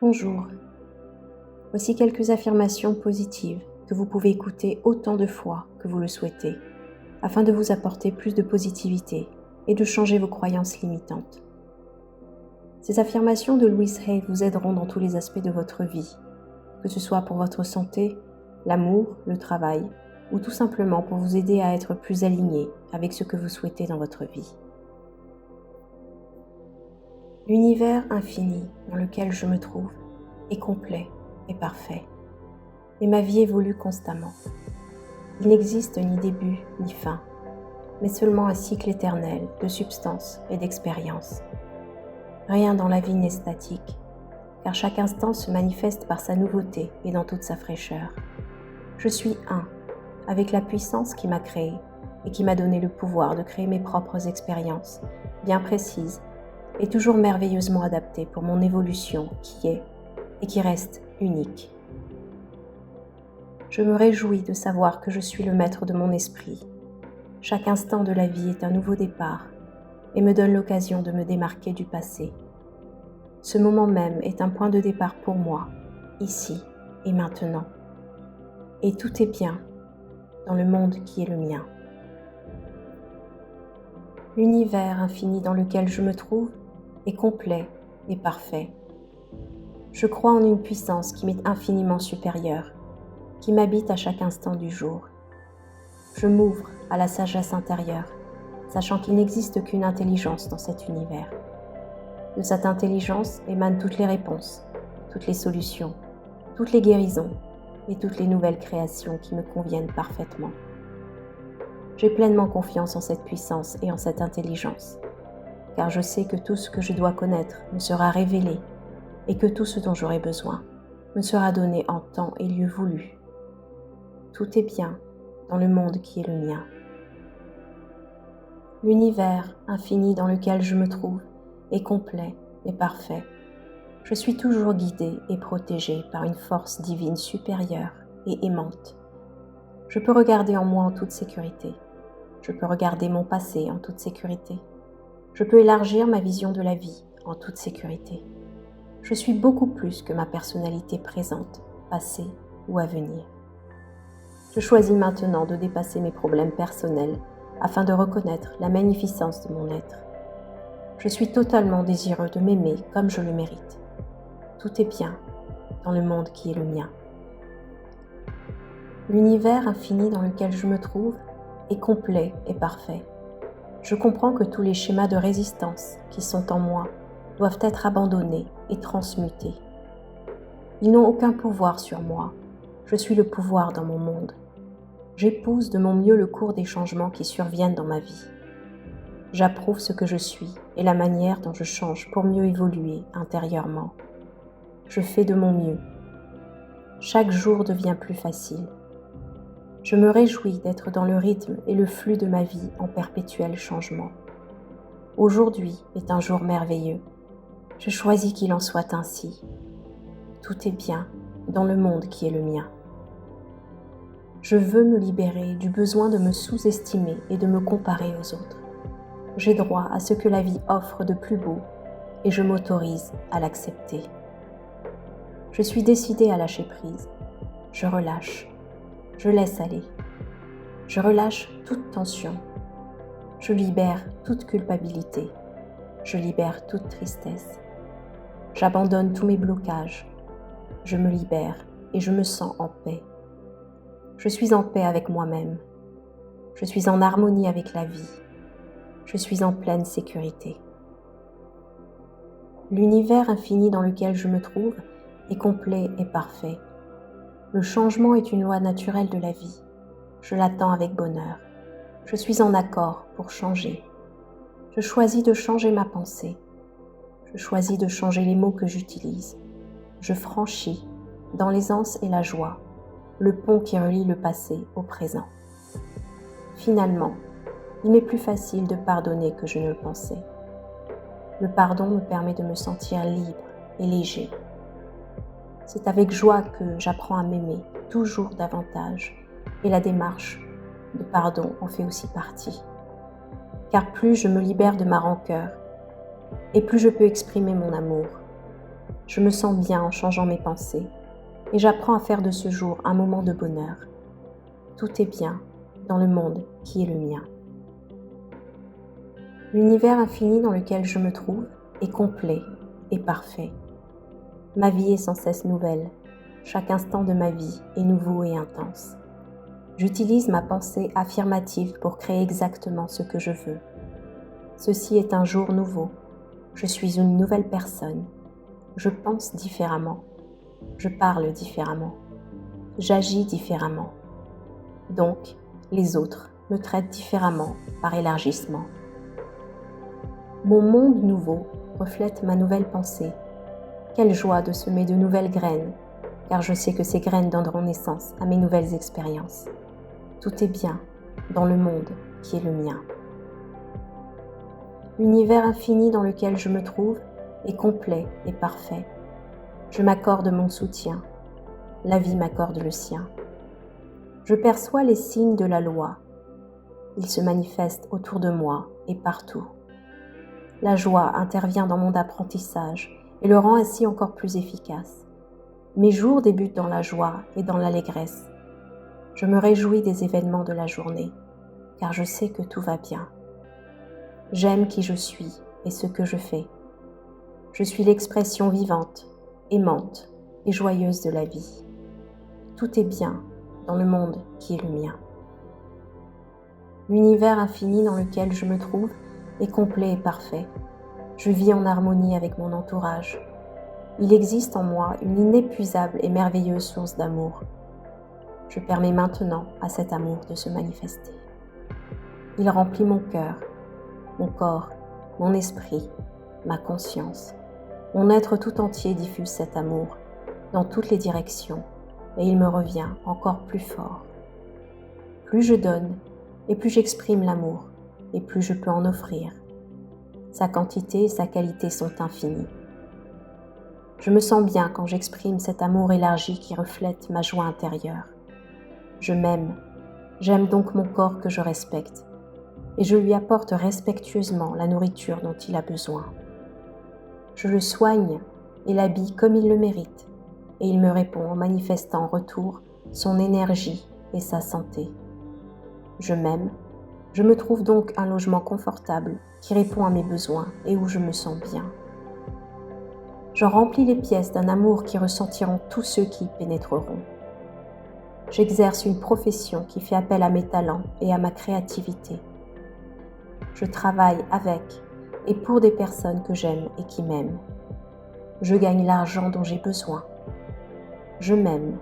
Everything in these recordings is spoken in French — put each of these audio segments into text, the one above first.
Bonjour, voici quelques affirmations positives que vous pouvez écouter autant de fois que vous le souhaitez, afin de vous apporter plus de positivité et de changer vos croyances limitantes. Ces affirmations de Louise Hay vous aideront dans tous les aspects de votre vie, que ce soit pour votre santé, l'amour, le travail, ou tout simplement pour vous aider à être plus aligné avec ce que vous souhaitez dans votre vie. L'univers infini dans lequel je me trouve est complet et parfait, et ma vie évolue constamment. Il n'existe ni début ni fin, mais seulement un cycle éternel de substance et d'expérience. Rien dans la vie n'est statique, car chaque instant se manifeste par sa nouveauté et dans toute sa fraîcheur. Je suis un, avec la puissance qui m'a créé et qui m'a donné le pouvoir de créer mes propres expériences, bien précises et toujours merveilleusement adaptées pour mon évolution qui est et qui reste unique. Je me réjouis de savoir que je suis le maître de mon esprit. Chaque instant de la vie est un nouveau départ et me donne l'occasion de me démarquer du passé. Ce moment même est un point de départ pour moi, ici et maintenant. Et tout est bien dans le monde qui est le mien. L'univers infini dans lequel je me trouve est complet et parfait. Je crois en une puissance qui m'est infiniment supérieure, qui m'habite à chaque instant du jour. Je m'ouvre à la sagesse intérieure, sachant qu'il n'existe qu'une intelligence dans cet univers. De cette intelligence émanent toutes les réponses, toutes les solutions, toutes les guérisons et toutes les nouvelles créations qui me conviennent parfaitement. J'ai pleinement confiance en cette puissance et en cette intelligence, car je sais que tout ce que je dois connaître me sera révélé et que tout ce dont j'aurai besoin me sera donné en temps et lieu voulu. Tout est bien dans le monde qui est le mien. L'univers infini dans lequel je me trouve est complet et parfait. Je suis toujours guidée et protégée par une force divine supérieure et aimante. Je peux regarder en moi en toute sécurité. Je peux regarder mon passé en toute sécurité. Je peux élargir ma vision de la vie en toute sécurité. Je suis beaucoup plus que ma personnalité présente, passée ou à venir. Je choisis maintenant de dépasser mes problèmes personnels afin de reconnaître la magnificence de mon être. Je suis totalement désireux de m'aimer comme je le mérite. Tout est bien dans le monde qui est le mien. L'univers infini dans lequel je me trouve est complet et parfait. Je comprends que tous les schémas de résistance qui sont en moi doivent être abandonnés et transmutés. Ils n'ont aucun pouvoir sur moi. Je suis le pouvoir dans mon monde. J'épouse de mon mieux le cours des changements qui surviennent dans ma vie. J'approuve ce que je suis et la manière dont je change pour mieux évoluer intérieurement. Je fais de mon mieux. Chaque jour devient plus facile. Je me réjouis d'être dans le rythme et le flux de ma vie en perpétuel changement. Aujourd'hui est un jour merveilleux. Je choisis qu'il en soit ainsi. Tout est bien dans le monde qui est le mien. Je veux me libérer du besoin de me sous-estimer et de me comparer aux autres. J'ai droit à ce que la vie offre de plus beau et je m'autorise à l'accepter. Je suis décidée à lâcher prise. Je relâche. Je laisse aller. Je relâche toute tension. Je libère toute culpabilité. Je libère toute tristesse. J'abandonne tous mes blocages. Je me libère et je me sens en paix. Je suis en paix avec moi-même. Je suis en harmonie avec la vie. Je suis en pleine sécurité. L'univers infini dans lequel je me trouve est complet et parfait. Le changement est une loi naturelle de la vie. Je l'attends avec bonheur. Je suis en accord pour changer. Je choisis de changer ma pensée. Je choisis de changer les mots que j'utilise. Je franchis, dans l'aisance et la joie, le pont qui relie le passé au présent. Finalement, il m'est plus facile de pardonner que je ne le pensais. Le pardon me permet de me sentir libre et léger. C'est avec joie que j'apprends à m'aimer toujours davantage et la démarche de pardon en fait aussi partie. Car plus je me libère de ma rancœur et plus je peux exprimer mon amour. Je me sens bien en changeant mes pensées et j'apprends à faire de ce jour un moment de bonheur. Tout est bien dans le monde qui est le mien. L'univers infini dans lequel je me trouve est complet et parfait. Ma vie est sans cesse nouvelle. Chaque instant de ma vie est nouveau et intense. J'utilise ma pensée affirmative pour créer exactement ce que je veux. Ceci est un jour nouveau. Je suis une nouvelle personne. Je pense différemment. Je parle différemment. J'agis différemment. Donc, les autres me traitent différemment par élargissement. Mon monde nouveau reflète ma nouvelle pensée. Quelle joie de semer de nouvelles graines, car je sais que ces graines donneront naissance à mes nouvelles expériences. Tout est bien dans le monde qui est le mien. L'univers infini dans lequel je me trouve est complet et parfait. Je m'accorde mon soutien. La vie m'accorde le sien. Je perçois les signes de la loi. Ils se manifestent autour de moi et partout. La joie intervient dans mon apprentissage et le rend ainsi encore plus efficace. Mes jours débutent dans la joie et dans l'allégresse. Je me réjouis des événements de la journée, car je sais que tout va bien. J'aime qui je suis et ce que je fais. Je suis l'expression vivante, aimante et joyeuse de la vie. Tout est bien dans le monde qui est le mien. L'univers infini dans lequel je me trouve est complet et parfait. Je vis en harmonie avec mon entourage. Il existe en moi une inépuisable et merveilleuse source d'amour. Je permets maintenant à cet amour de se manifester. Il remplit mon cœur, mon corps, mon esprit, ma conscience. Mon être tout entier diffuse cet amour dans toutes les directions et il me revient encore plus fort. Plus je donne et plus j'exprime l'amour et plus je peux en offrir. Sa quantité et sa qualité sont infinies. Je me sens bien quand j'exprime cet amour élargi qui reflète ma joie intérieure. Je m'aime, j'aime donc mon corps que je respecte et je lui apporte respectueusement la nourriture dont il a besoin. Je le soigne et l'habille comme il le mérite et il me répond en manifestant en retour son énergie et sa santé. Je m'aime, je me trouve donc un logement confortable qui répond à mes besoins et où je me sens bien. Je remplis les pièces d'un amour qui ressentiront tous ceux qui y pénétreront. J'exerce une profession qui fait appel à mes talents et à ma créativité. Je travaille avec et pour des personnes que j'aime et qui m'aiment. Je gagne l'argent dont j'ai besoin. Je m'aime,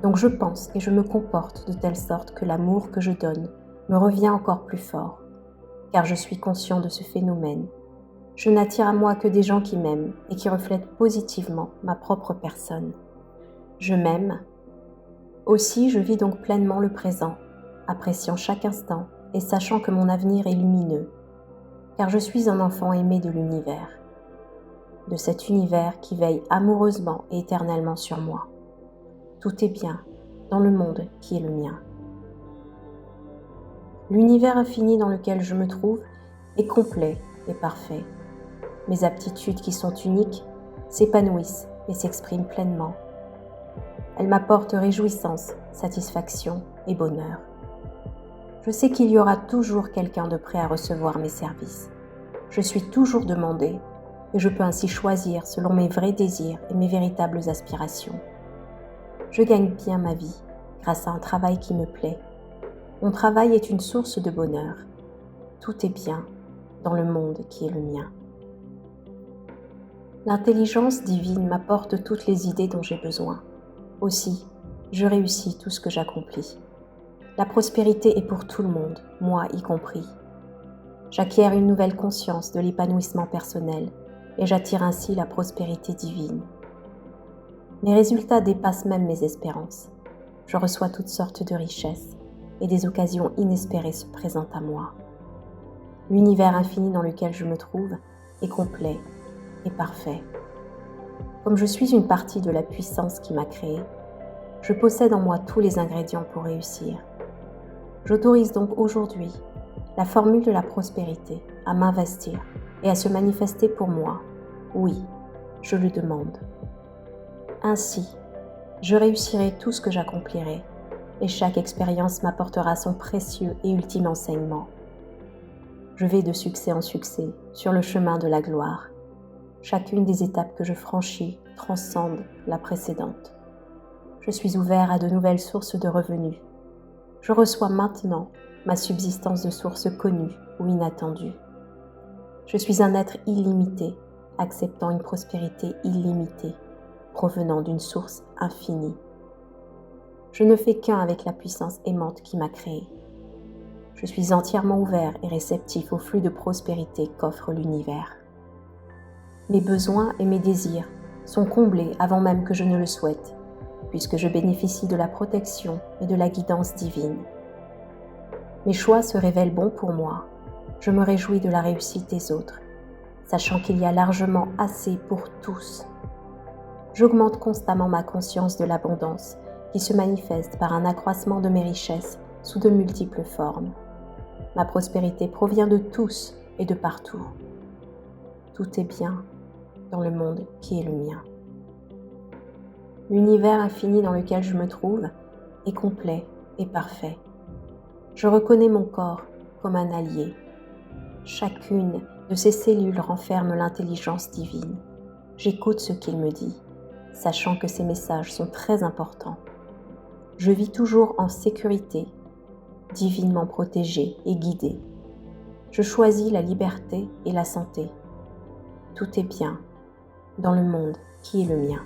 donc je pense et je me comporte de telle sorte que l'amour que je donne me revient encore plus fort, car je suis conscient de ce phénomène. Je n'attire à moi que des gens qui m'aiment et qui reflètent positivement ma propre personne. Je m'aime. Aussi, je vis donc pleinement le présent, appréciant chaque instant et sachant que mon avenir est lumineux, car je suis un enfant aimé de l'univers, de cet univers qui veille amoureusement et éternellement sur moi. Tout est bien dans le monde qui est le mien. L'univers infini dans lequel je me trouve est complet et parfait. Mes aptitudes qui sont uniques s'épanouissent et s'expriment pleinement. Elles m'apportent réjouissance, satisfaction et bonheur. Je sais qu'il y aura toujours quelqu'un de prêt à recevoir mes services. Je suis toujours demandée et je peux ainsi choisir selon mes vrais désirs et mes véritables aspirations. Je gagne bien ma vie grâce à un travail qui me plaît. Mon travail est une source de bonheur. Tout est bien dans le monde qui est le mien. L'intelligence divine m'apporte toutes les idées dont j'ai besoin. Aussi, je réussis tout ce que j'accomplis. La prospérité est pour tout le monde, moi y compris. J'acquiers une nouvelle conscience de l'épanouissement personnel et j'attire ainsi la prospérité divine. Mes résultats dépassent même mes espérances. Je reçois toutes sortes de richesses et des occasions inespérées se présentent à moi. L'univers infini dans lequel je me trouve est complet et parfait. Comme je suis une partie de la puissance qui m'a créé, je possède en moi tous les ingrédients pour réussir. J'autorise donc aujourd'hui la formule de la prospérité à m'investir et à se manifester pour moi. Oui, je le demande. Ainsi, je réussirai tout ce que j'accomplirai, et chaque expérience m'apportera son précieux et ultime enseignement. Je vais de succès en succès sur le chemin de la gloire. Chacune des étapes que je franchis transcende la précédente. Je suis ouvert à de nouvelles sources de revenus. Je reçois maintenant ma subsistance de sources connues ou inattendues. Je suis un être illimité, acceptant une prospérité illimitée, provenant d'une source infinie. Je ne fais qu'un avec la puissance aimante qui m'a créé. Je suis entièrement ouvert et réceptif au flux de prospérité qu'offre l'univers. Mes besoins et mes désirs sont comblés avant même que je ne le souhaite, puisque je bénéficie de la protection et de la guidance divine. Mes choix se révèlent bons pour moi. Je me réjouis de la réussite des autres, sachant qu'il y a largement assez pour tous. J'augmente constamment ma conscience de l'abondance qui se manifeste par un accroissement de mes richesses sous de multiples formes. Ma prospérité provient de tous et de partout. Tout est bien dans le monde qui est le mien. L'univers infini dans lequel je me trouve est complet et parfait. Je reconnais mon corps comme un allié. Chacune de ses cellules renferme l'intelligence divine. J'écoute ce qu'il me dit, sachant que ces messages sont très importants. Je vis toujours en sécurité, divinement protégé et guidé. Je choisis la liberté et la santé. Tout est bien dans le monde qui est le mien.